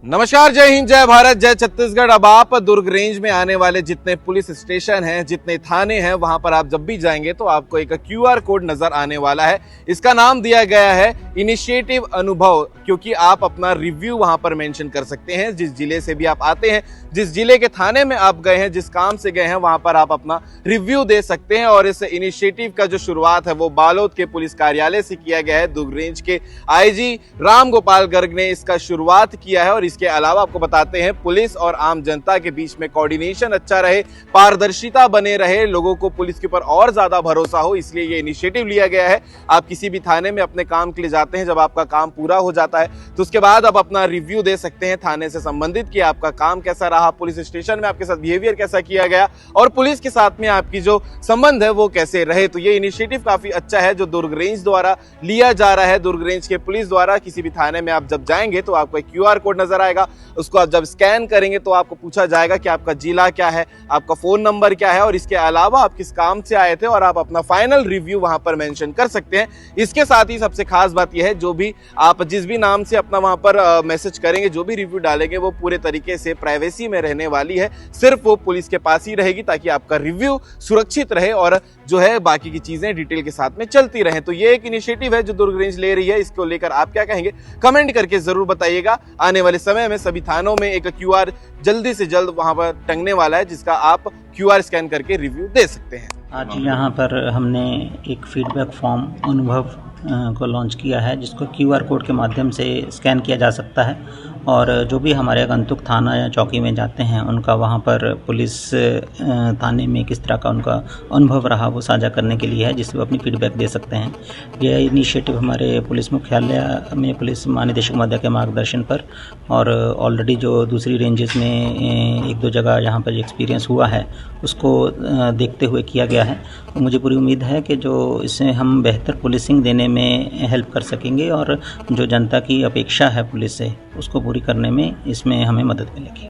नमस्कार, जय हिंद, जय भारत, जय छत्तीसगढ़। अब आप दुर्ग रेंज में आने वाले जितने पुलिस स्टेशन हैं, जितने थाने हैं, वहां पर आप जब भी जाएंगे तो आपको एक क्यूआर कोड नजर आने वाला है। इसका नाम दिया गया है इनिशिएटिव अनुभव, क्योंकि आप अपना रिव्यू वहां पर मेंशन कर सकते हैं। जिस जिले से भी आप आते हैं, जिस जिले के थाने में आप गए हैं, जिस काम से गए हैं, वहां पर आप अपना रिव्यू दे सकते हैं। और इस इनिशिएटिव का जो शुरुआत है वो बालोद के पुलिस कार्यालय से किया गया है। दुर्ग रेंज के आईजी राम गोपाल गर्ग ने इसका शुरुआत किया है। और इसके अलावा आपको बताते हैं, पुलिस और आम जनता के बीच में कोऑर्डिनेशन अच्छा रहे, पारदर्शिता बने रहे, लोगों को पुलिस के ऊपर और ज्यादा भरोसा हो, इसलिए ये इनिशिएटिव लिया गया है। आप किसी भी थाने में अपने काम के लिए जाते हैं, जब आपका काम पूरा हो जाता है तो उसके बाद आप अपना रिव्यू दे सकते हैं थाने से संबंधित कि आपका काम कैसा रहा, पुलिस स्टेशन में आपके साथ बिहेवियर कैसा किया गया और पुलिस के साथ में आपकी जो संबंध है वो कैसे रहे। तो ये इनिशिएटिव काफी अच्छा है जो दुर्ग रेंज द्वारा लिया जा रहा है। दुर्ग रेंज के पुलिस द्वारा किसी भी थाने में आप जब जाएंगे तो आपको एक क्यूआर कोड नजर आएगा। उसको आप जब स्कैन करेंगे तो आपको पूछा जाएगा कि आपका जिला क्या है, आपका फोन नंबर क्या है और इसके अलावा आप किस काम से आए थे, और आप अपना फाइनल रिव्यू वहां पर मेंशन कर सकते हैं। इसके साथ ही सबसे खास बात यह है, जो भी आप जिस भी नाम से अपना वहां पर मैसेज करेंगे, जो भी रिव्यू डालेंगे, वो पूरे तरीके से प्राइवेसी में रहने वाली है। सिर्फ वो पुलिस के पास ही रहेगी ताकि आपका रिव्यू सुरक्षित रहे और जो है बाकी की चीजें डिटेल के साथ में चलती रहे। तो ये एक इनिशिएटिव है जो दुर्ग रेंज ले रही है। इसको लेकर आप क्या कहेंगे, कमेंट करके जरूर बताइएगा। आने वाले समय में सभी थानों में एक क्यूआर जल्दी से जल्द वहां पर टंगने वाला है, जिसका आप क्यूआर स्कैन करके रिव्यू दे सकते हैं। आज यहाँ पर हमने एक फीडबैक फॉर्म अनुभव को लॉन्च किया है, जिसको क्यूआर कोड के माध्यम से स्कैन किया जा सकता है और जो भी हमारे आगंतुक थाना या चौकी में जाते हैं उनका वहाँ पर पुलिस थाने में किस तरह का उनका अनुभव रहा वो साझा करने के लिए है, जिससे वो अपनी फीडबैक दे सकते हैं। यह इनिशिएटिव हमारे पुलिस मुख्यालय में पुलिस महानिदेशक महोदय के मार्गदर्शन पर और ऑलरेडी जो दूसरी रेंजेस में एक दो जगह यहाँ पर एक्सपीरियंस हुआ है उसको देखते हुए किया गया है। तो मुझे पूरी उम्मीद है कि जो इससे हम बेहतर पुलिसिंग देने में हेल्प कर सकेंगे और जो जनता की अपेक्षा है पुलिस से उसको पूरी करने में इसमें हमें मदद मिलेगी।